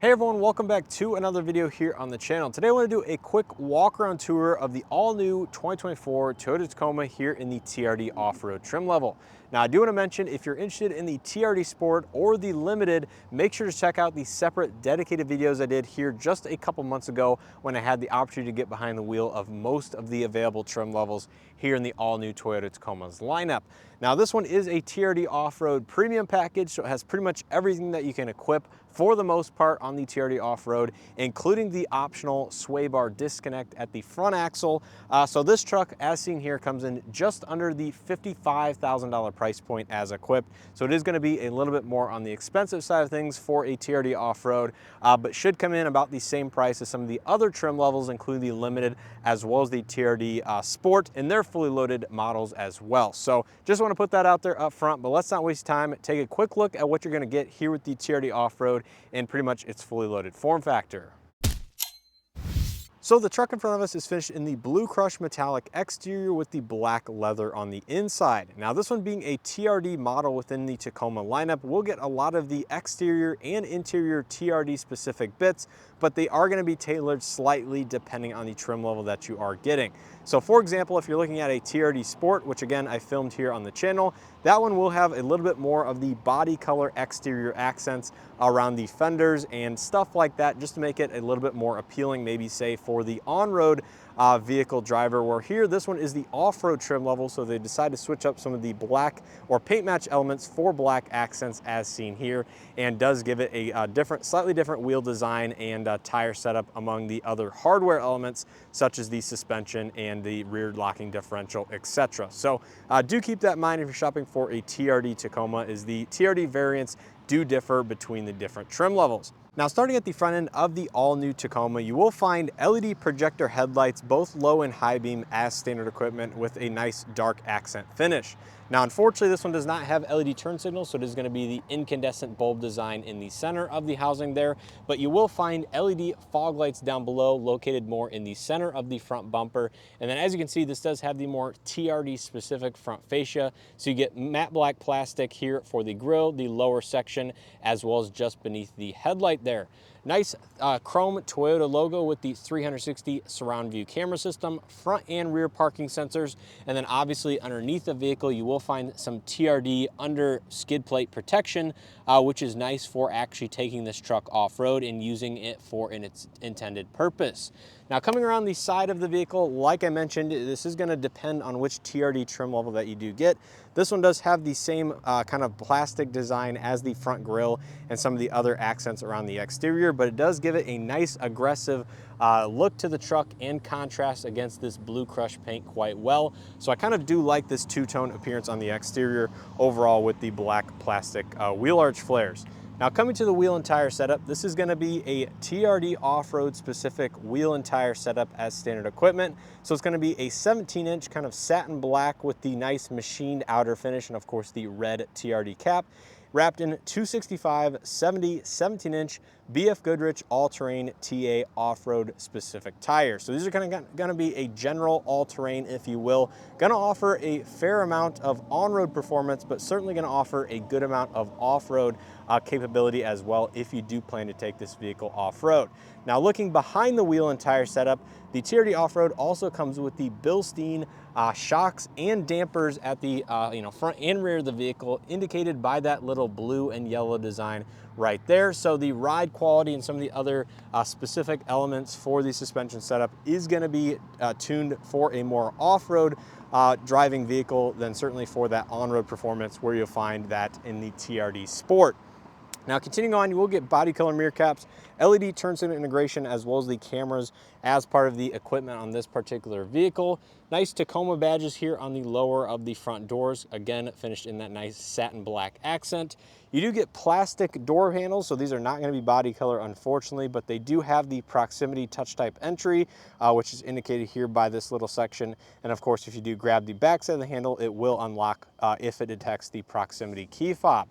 Hey everyone, welcome back to another video here on the channel. Today I want to do a quick walk around tour of the all new 2024 Toyota Tacoma here in the TRD off-road trim level. Now I do want to mention, if you're interested in the TRD Sport or the Limited, make sure to check out the separate dedicated videos I did here just a couple months ago when I had the opportunity to get behind the wheel of most of the available trim levels here in the all new Toyota Tacoma's lineup. Now this one is a TRD off-road premium package, so it has pretty much everything that you can equip for the most part on the TRD off-road, including the optional sway bar disconnect at the front axle. So this truck, as seen here, comes in just under the $55,000 price point as equipped. So it is going to be a little bit more on the expensive side of things for a TRD off-road, but should come in about the same price as some of the other trim levels, including the Limited as well as the TRD Sport, and their fully loaded models as well. So just want to put that out there up front, but let's not waste time. Take a quick look at what you're going to get here with the TRD off-road and pretty much its fully loaded form factor. So the truck in front of us is finished in the blue crushed metallic exterior with the black leather on the inside. Now this one being a TRD model within the Tacoma lineup, we'll get a lot of the exterior and interior TRD specific bits, but they are going to be tailored slightly depending on the trim level that you are getting. So for example, if you're looking at a TRD Sport, which again I filmed here on the channel, that one will have a little bit more of the body color exterior accents around the fenders and stuff like that, just to make it a little bit more appealing, maybe say for the on-road vehicle driver, where here this one is the off-road trim level, so they decide to switch up some of the black or paint match elements for black accents as seen here, and does give it a slightly different wheel design and tire setup among the other hardware elements such as the suspension and the rear locking differential, etc. So do keep that in mind if you're shopping for a TRD Tacoma, is the TRD variants do differ between the different trim levels. Now starting at the front end of the all-new Tacoma, you will find LED projector headlights, both low and high beam as standard equipment, with a nice dark accent finish. Now unfortunately this one does not have LED turn signals, so it is going to be the incandescent bulb design in the center of the housing there, but you will find LED fog lights down below, located more in the center of the front bumper. And then as you can see, this does have the more TRD specific front fascia, so you get matte black plastic here for the grille, the lower section, as well as just beneath the headlight there. Nice chrome Toyota logo with the 360 surround view camera system, front and rear parking sensors, and then obviously underneath the vehicle you will find some TRD under skid plate protection, which is nice for actually taking this truck off-road and using it for its intended purpose. Now coming around the side of the vehicle, like I mentioned, this is going to depend on which TRD trim level that you do get. This one does have the same kind of plastic design as the front grille and some of the other accents around the exterior, but it does give it a nice aggressive look to the truck and contrast against this blue crush paint quite well. So I kind of do like this two-tone appearance on the exterior overall with the black plastic wheel arch flares. Now coming to the wheel and tire setup, this is going to be a TRD off-road specific wheel and tire setup as standard equipment. So it's going to be a 17-inch kind of satin black with the nice machined outer finish and of course the red TRD cap, wrapped in 265/70 17-inch BF Goodrich all-terrain TA off-road specific tires. So these are going to be a general all-terrain, if you will. Going to offer a fair amount of on-road performance, but certainly going to offer a good amount of off-road capability as well if you do plan to take this vehicle off-road. Now looking behind the wheel and tire setup, the TRD off-road also comes with the Bilstein shocks and dampers at the front and rear of the vehicle, indicated by that little blue and yellow design right there. So the ride quality and some of the other specific elements for the suspension setup is going to be tuned for a more off-road driving vehicle than certainly for that on-road performance where you'll find that in the TRD Sport. Now continuing on, you will get body color mirror caps, LED turn signal integration, as well as the cameras as part of the equipment on this particular vehicle. Nice Tacoma badges here on the lower of the front doors, again finished in that nice satin black accent. You do get plastic door handles, so these are not going to be body color unfortunately, but they do have the proximity touch type entry, which is indicated here by this little section. And of course, if you do grab the back side of the handle, it will unlock if it detects the proximity key fob.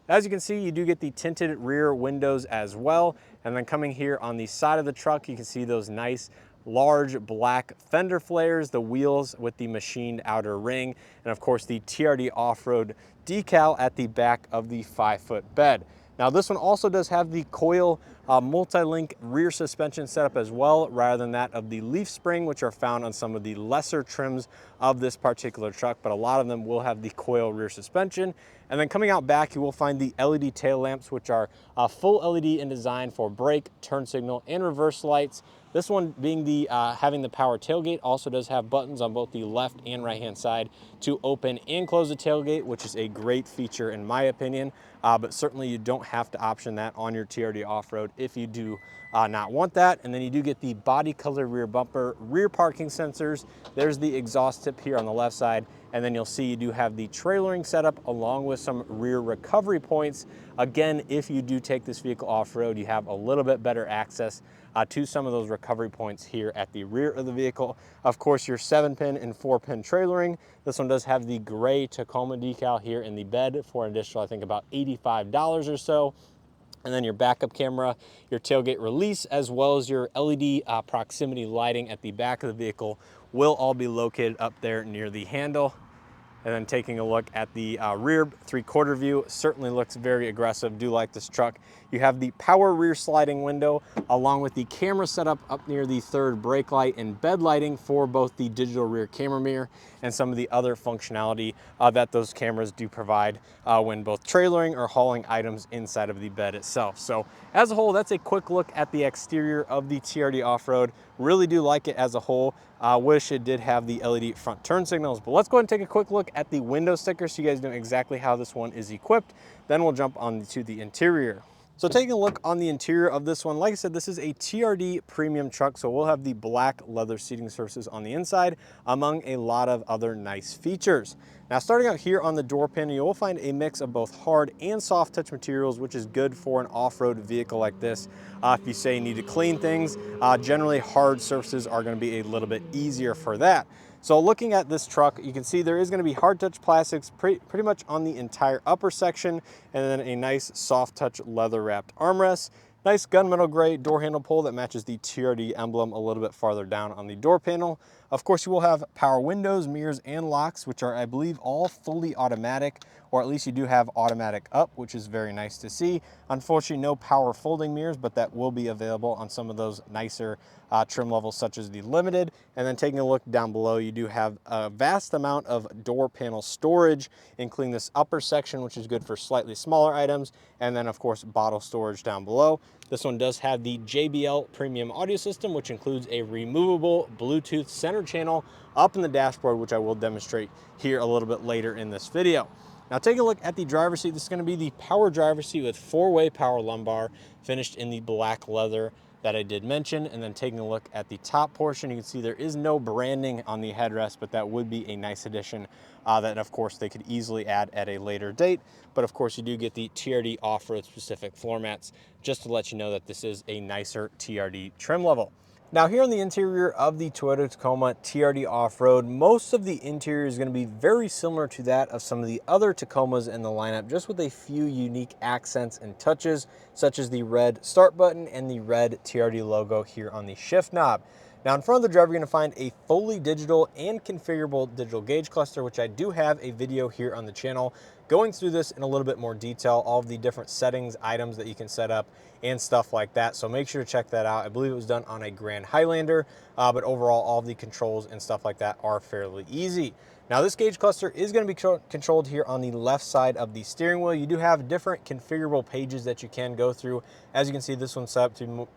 As you can see, you do get the tinted rear windows as well. And then coming here on the side of the truck, you can see those nice large black fender flares, the wheels with the machined outer ring, and of course the TRD off-road decal at the back of the 5-foot bed. Now this one also does have the coil multi-link rear suspension setup as well, rather than that of the leaf spring, which are found on some of the lesser trims of this particular truck, but a lot of them will have the coil rear suspension. And then coming out back, you will find the LED tail lamps, which are full LED in design for brake, turn signal, and reverse lights. This one being the having the power tailgate, also does have buttons on both the left and right hand side to open and close the tailgate, which is a great feature in my opinion. But certainly you don't have to option that on your TRD off-road if you do not want that. And then you do get the body color rear bumper, rear parking sensors. There's the exhaust tip here on the left side. And then you'll see you do have the trailering setup along with some rear recovery points. Again, if you do take this vehicle off-road, you have a little bit better access to some of those recovery points here at the rear of the vehicle. Of course, your 7-pin and 4-pin trailering. This one does have the gray Tacoma decal here in the bed for an additional, I think, about $85 or so. And then your backup camera, your tailgate release, as well as your LED proximity lighting at the back of the vehicle will all be located up there near the handle. And then taking a look at the rear 3/4 view, certainly looks very aggressive. Do like this truck. You have the power rear sliding window along with the camera setup up near the third brake light and bed lighting for both the digital rear camera mirror and some of the other functionality that those cameras do provide when both trailering or hauling items inside of the bed itself. So as a whole, that's a quick look at the exterior of the TRD Off-Road. Really do like it as a whole. Wish it did have the LED front turn signals, but let's go ahead and take a quick look at the window sticker so you guys know exactly how this one is equipped. Then we'll jump on to the interior. So taking a look on the interior of this one, like I said, this is a TRD premium truck, so we'll have the black leather seating surfaces on the inside, among a lot of other nice features. Now starting out here on the door panel, you will find a mix of both hard and soft touch materials, which is good for an off-road vehicle like this. If you say you need to clean things, generally hard surfaces are going to be a little bit easier for that. So looking at this truck, you can see there is going to be hard touch plastics pretty much on the entire upper section, and then a nice soft touch leather wrapped armrest. Nice gunmetal gray door handle pull that matches the TRD emblem a little bit farther down on the door panel. Of course, you will have power windows, mirrors, and locks, which are, I believe, all fully automatic, or at least you do have automatic up, which is very nice to see. Unfortunately, no power folding mirrors, but that will be available on some of those nicer trim levels, such as the Limited. And then taking a look down below, you do have a vast amount of door panel storage, including this upper section, which is good for slightly smaller items, and then, of course, bottle storage down below. This one does have the JBL premium audio system, which includes a removable Bluetooth center channel up in the dashboard, which I will demonstrate here a little bit later in this video. Now take a look at the driver's seat. This is going to be the power driver's seat with 4-way power lumbar, finished in the black leather that I did mention. And then taking a look at the top portion, you can see there is no branding on the headrest, but that would be a nice addition that of course they could easily add at a later date. But of course you do get the TRD off-road specific floor mats, just to let you know that this is a nicer TRD trim level. Now here on the interior of the Toyota Tacoma TRD Off-Road, most of the interior is going to be very similar to that of some of the other Tacomas in the lineup, just with a few unique accents and touches, such as the red start button and the red TRD logo here on the shift knob. Now in front of the driver, you're going to find a fully digital and configurable digital gauge cluster, which I do have a video here on the channel going through this in a little bit more detail, all of the different settings, items that you can set up and stuff like that. So make sure to check that out. I believe it was done on a Grand Highlander, but overall all of the controls and stuff like that are fairly easy. Now this gauge cluster is going to be controlled here on the left side of the steering wheel. You do have different configurable pages that you can go through. As you can see, this one's set up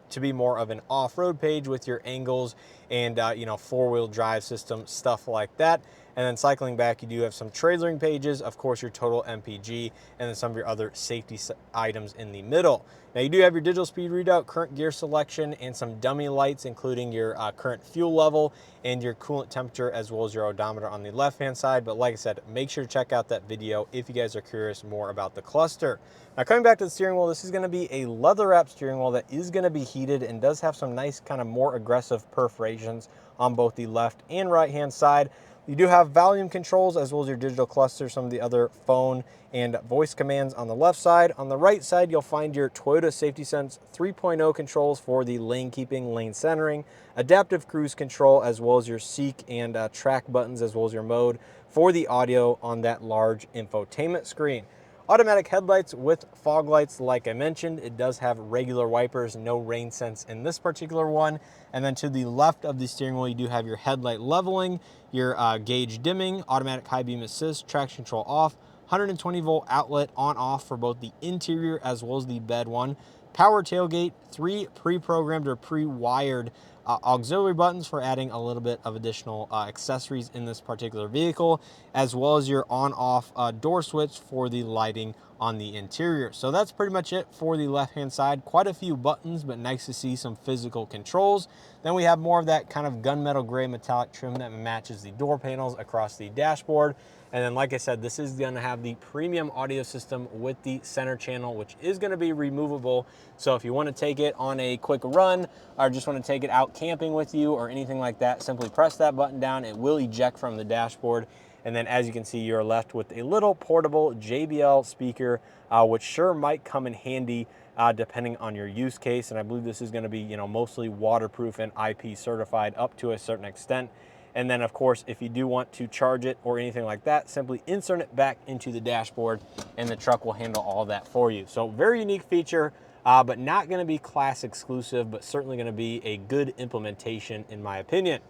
to be more of an off-road page with your angles and you know, 4-wheel drive system, stuff like that. And then cycling back, you do have some trailering pages, of course your total MPG, and then some of your other safety items in the middle. Now you do have your digital speed readout, current gear selection, and some dummy lights, including your current fuel level and your coolant temperature, as well as your odometer on the left-hand side. But like I said, make sure to check out that video if you guys are curious more about the cluster. Now coming back to the steering wheel, this is going to be a leather-wrapped steering wheel that is going to be heated and does have some nice kind of more aggressive perforations on both the left and right-hand side. You do have volume controls as well as your digital cluster, some of the other phone and voice commands on the left side. On the right side, you'll find your Toyota Safety Sense 3.0 controls for the lane keeping, lane centering, adaptive cruise control, as well as your seek and track buttons, as well as your mode for the audio on that large infotainment screen. Automatic headlights with fog lights, like I mentioned. It does have regular wipers, no rain sense in this particular one. And then to the left of the steering wheel, you do have your headlight leveling, your gauge dimming, automatic high beam assist, traction control off, 120 volt outlet on off for both the interior as well as the bed one. Power tailgate, 3 pre-programmed or pre-wired auxiliary buttons for adding a little bit of additional accessories in this particular vehicle, as well as your on-off door switch for the lighting on the interior. So that's pretty much it for the left-hand side. Quite a few buttons, but nice to see some physical controls. Then we have more of that kind of gunmetal gray metallic trim that matches the door panels across the dashboard. And then, like I said, this is going to have the premium audio system with the center channel, which is going to be removable. So if you want to take it on a quick run or just want to take it out camping with you or anything like that, simply press that button down. It will eject from the dashboard. And then, as you can see, you're left with a little portable JBL speaker, which sure might come in handy depending on your use case. And I believe this is going to be, mostly waterproof and IP certified up to a certain extent. And then, of course, if you do want to charge it or anything like that, simply insert it back into the dashboard and the truck will handle all that for you. So very unique feature, but not going to be class exclusive, but certainly going to be a good implementation in my opinion.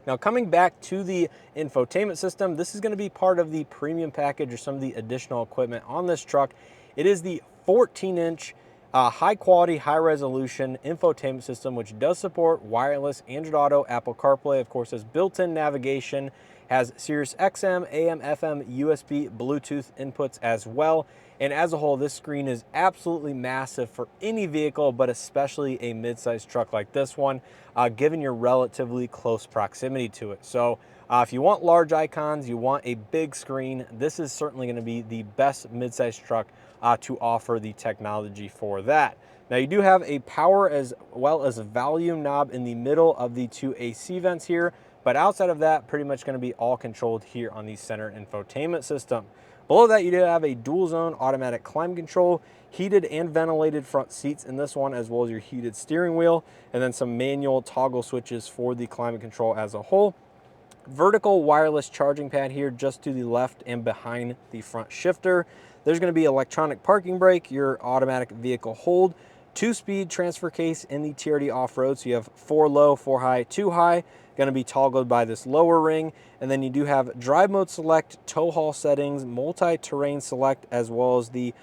Now, coming back to the infotainment system, this is going to be part of the premium package or some of the additional equipment on this truck. It is the 14-inch high quality, high resolution infotainment system, which does support wireless Android Auto, Apple CarPlay, of course, has built-in navigation, has Sirius XM, AM, FM, USB, Bluetooth inputs as well. And as a whole, this screen is absolutely massive for any vehicle, but especially a midsize truck like this one, given your relatively close proximity to it. So if you want large icons, you want a big screen, this is certainly going to be the best midsize truck to offer the technology for that. Now, you do have a power as well as a volume knob in the middle of the 2 AC vents here, but outside of that, pretty much going to be all controlled here on the center infotainment system. Below that, you do have a dual zone automatic climate control, heated and ventilated front seats in this one, as well as your heated steering wheel, and then some manual toggle switches for the climate control as a whole. Vertical wireless charging pad here just to the left and behind the front shifter. There's going to be electronic parking brake, your automatic vehicle hold, 2-speed transfer case in the TRD off-road. So you have 4 low, 4 high, 2 high, going to be toggled by this lower ring. And then you do have drive mode select, tow haul settings, multi-terrain select, as well as the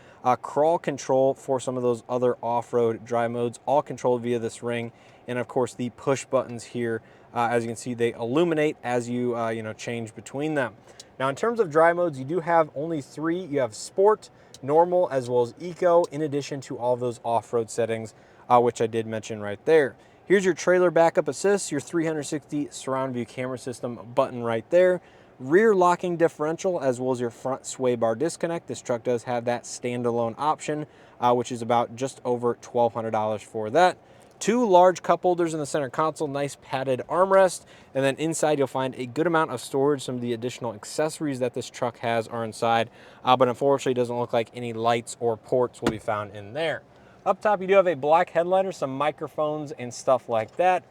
crawl control for some of those other off-road drive modes, all controlled via this ring. And of course, the push buttons here, as you can see, they illuminate as you change between them. Now, in terms of drive modes, you do have only 3. You have Sport, Normal, as well as Eco, in addition to all of those off-road settings, which I did mention right there. Here's your trailer backup assist, your 360 surround view camera system button right there. Rear locking differential, as well as your front sway bar disconnect. This truck does have that standalone option, which is about just over $1,200 for that. 2 large cup holders in the center console, nice padded armrest, and then inside you'll find a good amount of storage. Some of the additional accessories that this truck has are inside, but unfortunately it doesn't look like any lights or ports will be found in there. Up top, you do have a black headliner, some microphones and stuff like that.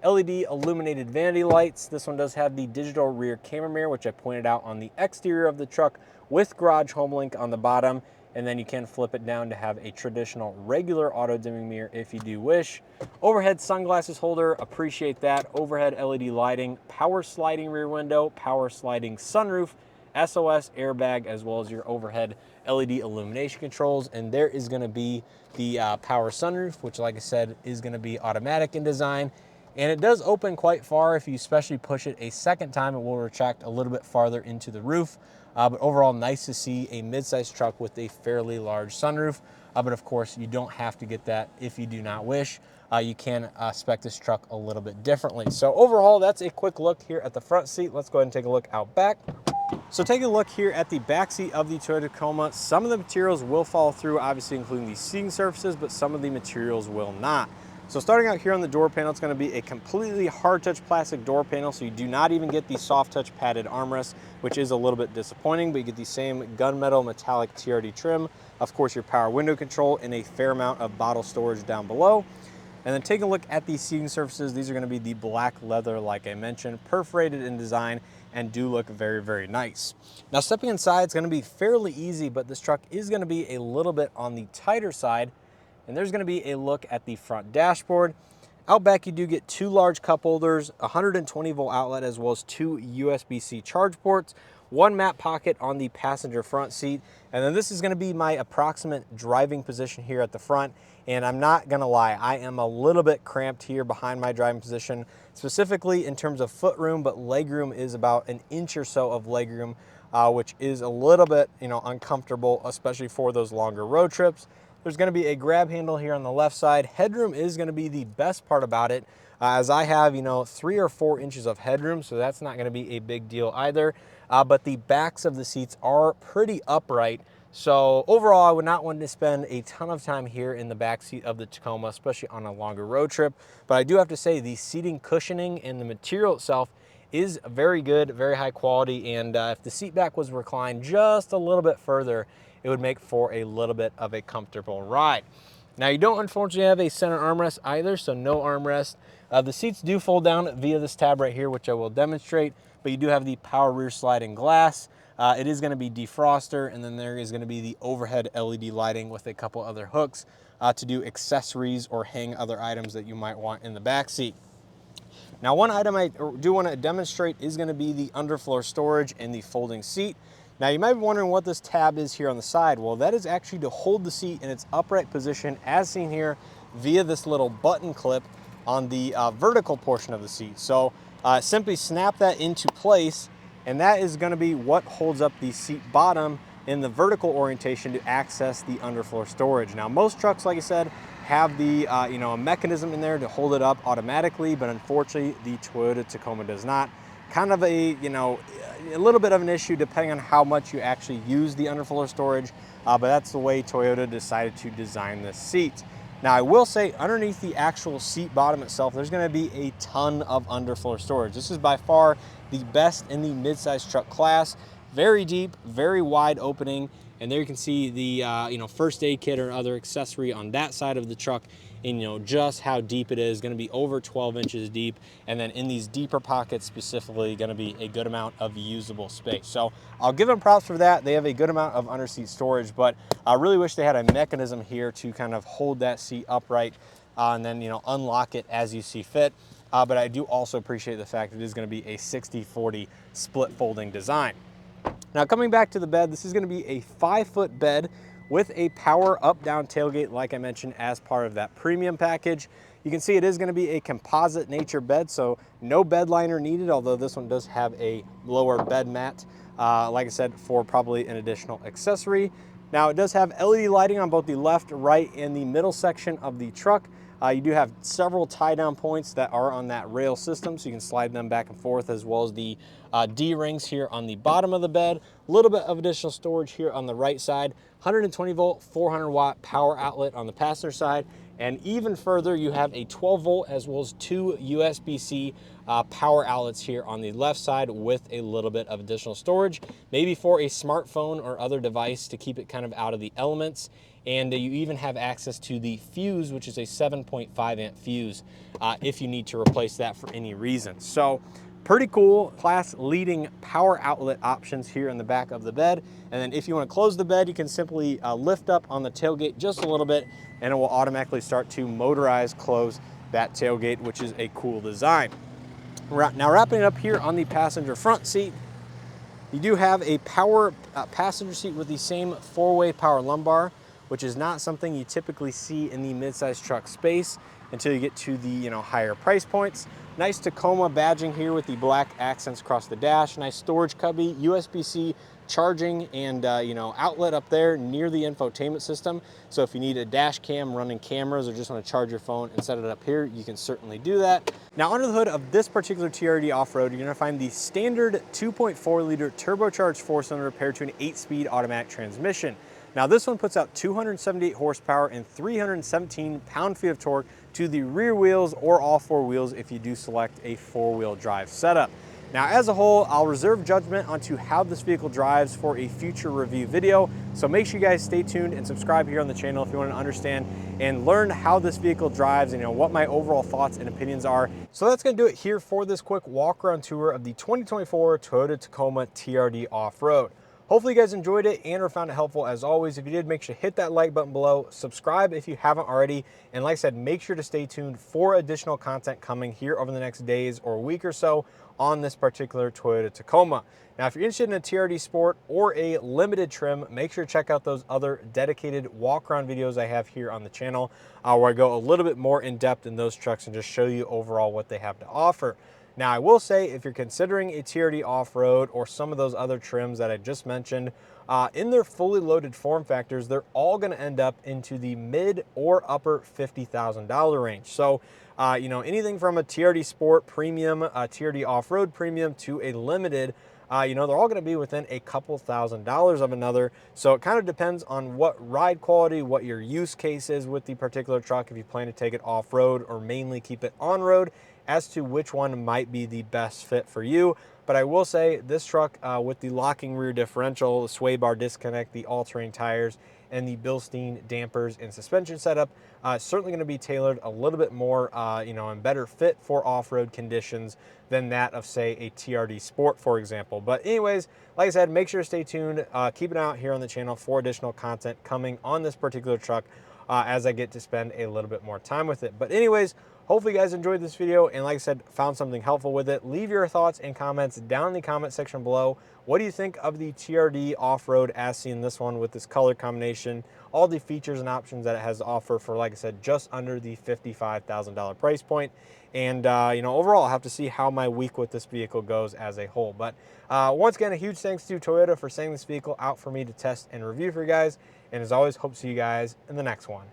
LED illuminated vanity lights. This one does have the digital rear camera mirror, which I pointed out on the exterior of the truck, with garage home link on the bottom. And then you can flip it down to have a traditional regular auto dimming mirror if you do wish. Overhead sunglasses holder, appreciate that. Overhead LED lighting, power sliding rear window, power sliding sunroof, SOS airbag, as well as your overhead LED illumination controls. And there is going to be the power sunroof, which, like I said, is going to be automatic in design. And it does open quite far. If you especially push it a second time, it will retract a little bit farther into the roof. But overall, nice to see a midsize truck with a fairly large sunroof. But of course, you don't have to get that if you do not wish. You can spec this truck a little bit differently. So overall, that's a quick look here at the front seat. Let's go ahead and take a look out back. So taking a look here at the back seat of the Toyota Tacoma, some of the materials will fall through, obviously including the seating surfaces, but some of the materials will not. So starting out here on the door panel, it's going to be a completely hard touch plastic door panel, so you do not even get the soft touch padded armrest, which is a little bit disappointing, but you get the same gunmetal metallic TRD trim, of course your power window control, and a fair amount of bottle storage down below. And then taking a look at the seating surfaces, these are gonna be the black leather, like I mentioned, perforated in design, and do look very, very nice. Now stepping inside, it's gonna be fairly easy, but this truck is gonna be a little bit on the tighter side. And there's gonna be a look at the front dashboard. Out back, you do get 2 large cup holders, 120 volt outlet, as well as 2 USB-C charge ports, 1 map pocket on the passenger front seat. And then this is gonna be my approximate driving position here at the front. And I'm not gonna lie, I am a little bit cramped here behind my driving position, specifically in terms of foot room, but leg room is about an inch or so of leg room, which is a little bit, uncomfortable, especially for those longer road trips. There's gonna be a grab handle here on the left side. Headroom is gonna be the best part about it, as I have, 3 or 4 inches of headroom, so that's not gonna be a big deal either. But the backs of the seats are pretty upright. So overall, I would not want to spend a ton of time here in the back seat of the Tacoma, especially on a longer road trip. But I do have to say the seating cushioning and the material itself is very good, very high quality. And if the seat back was reclined just a little bit further, it would make for a little bit of a comfortable ride. Now you don't unfortunately have a center armrest either, so no armrest. The seats do fold down via this tab right here, which I will demonstrate, but you do have the power rear sliding glass. It is gonna be defroster, and then there is gonna be the overhead LED lighting with a couple other hooks to do accessories or hang other items that you might want in the back seat. Now, one item I do want to demonstrate is going to be the underfloor storage and the folding seat. Now, you might be wondering what this tab is here on the side. Well, that is actually to hold the seat in its upright position, as seen here via this little button clip on the vertical portion of the seat. So simply snap that into place, and that is going to be what holds up the seat bottom in the vertical orientation to access the underfloor storage. Now, most trucks, like I said, have the a mechanism in there to hold it up automatically, but unfortunately the Toyota Tacoma does not. Kind of a little bit of an issue depending on how much you actually use the underfloor storage, but that's the way Toyota decided to design this seat. Now, I will say underneath the actual seat bottom itself, there's going to be a ton of underfloor storage. This is by far the best in the midsize truck class. Very deep, very wide opening, and there you can see the first aid kit or other accessory on that side of the truck, and just how deep it is. Going to be over 12 inches deep, and then in these deeper pockets specifically, going to be a good amount of usable space. So I'll give them props for that. They have a good amount of under-seat storage, but I really wish they had a mechanism here to kind of hold that seat upright and then unlock it as you see fit. But I do also appreciate the fact it is going to be a 60-40 split folding design. Now, coming back to the bed, this is going to be a 5-foot bed with a power up-down tailgate, like I mentioned, as part of that premium package. You can see it is going to be a composite nature bed, so no bed liner needed, although this one does have a lower bed mat, like I said, for probably an additional accessory. Now, it does have LED lighting on both the left, right, and the middle section of the truck. You do have several tie-down points that are on that rail system, so you can slide them back and forth, as well as the D-rings here on the bottom of the bed. A little bit of additional storage here on the right side. 120 volt, 400 watt power outlet on the passenger side. And even further, you have a 12 volt as well as 2 USB-C power outlets here on the left side with a little bit of additional storage, maybe for a smartphone or other device to keep it kind of out of the elements. And you even have access to the fuse, which is a 7.5 amp fuse, if you need to replace that for any reason. So pretty cool, class leading power outlet options here in the back of the bed. And then if you want to close the bed, you can simply lift up on the tailgate just a little bit, and it will automatically start to motorize close that tailgate, which is a cool design. Now, wrapping it up here on the passenger front seat, you do have a power passenger seat with the same 4-way power lumbar, which is not something you typically see in the midsize truck space until you get to the higher price points. Nice Tacoma badging here with the black accents across the dash. Nice storage cubby, USB-C charging, and outlet up there near the infotainment system. So if you need a dash cam running cameras or just want to charge your phone and set it up here, you can certainly do that. Now, under the hood of this particular TRD off-road, you're going to find the standard 2.4 liter turbocharged 4-cylinder paired to an 8-speed automatic transmission. Now, this one puts out 278 horsepower and 317 pound-feet of torque to the rear wheels or all 4 wheels if you do select a 4-wheel drive setup. Now, as a whole, I'll reserve judgment onto how this vehicle drives for a future review video. So make sure you guys stay tuned and subscribe here on the channel if you want to understand and learn how this vehicle drives and what my overall thoughts and opinions are. So that's going to do it here for this quick walk around tour of the 2024 Toyota Tacoma TRD Off-Road. Hopefully you guys enjoyed it and or found it helpful. As always, if you did, make sure to hit that like button below, subscribe if you haven't already, and like I said, make sure to stay tuned for additional content coming here over the next days or week or so on this particular Toyota Tacoma. Now, if you're interested in a TRD Sport or a limited trim, make sure to check out those other dedicated walk-around videos I have here on the channel, where I go a little bit more in depth in those trucks and just show you overall what they have to offer. Now, I will say, if you're considering a TRD off-road or some of those other trims that I just mentioned, in their fully loaded form factors, they're all going to end up into the mid or upper $50,000 range. So, anything from a TRD Sport Premium, a TRD Off-Road Premium to a limited, they're all going to be within a couple $1,000s of another. So it kind of depends on what ride quality, what your use case is with the particular truck, if you plan to take it off-road or mainly keep it on-road, as to which one might be the best fit for you. But I will say this truck with the locking rear differential, the sway bar disconnect, the all-terrain tires, and the Bilstein dampers and suspension setup, certainly going to be tailored a little bit more, and better fit for off-road conditions than that of, say, a TRD Sport, for example. But anyways, like I said, make sure to stay tuned. Keep an eye out here on the channel for additional content coming on this particular truck as I get to spend a little bit more time with it. But anyways, hopefully you guys enjoyed this video and, like I said, found something helpful with it. Leave your thoughts and comments down in the comment section below. What do you think of the TRD off-road as seen in this one with this color combination, all the features and options that it has to offer for, like I said, just under the $55,000 price point? And, overall, I'll have to see how my week with this vehicle goes as a whole. But once again, a huge thanks to Toyota for sending this vehicle out for me to test and review for you guys. And as always, hope to see you guys in the next one.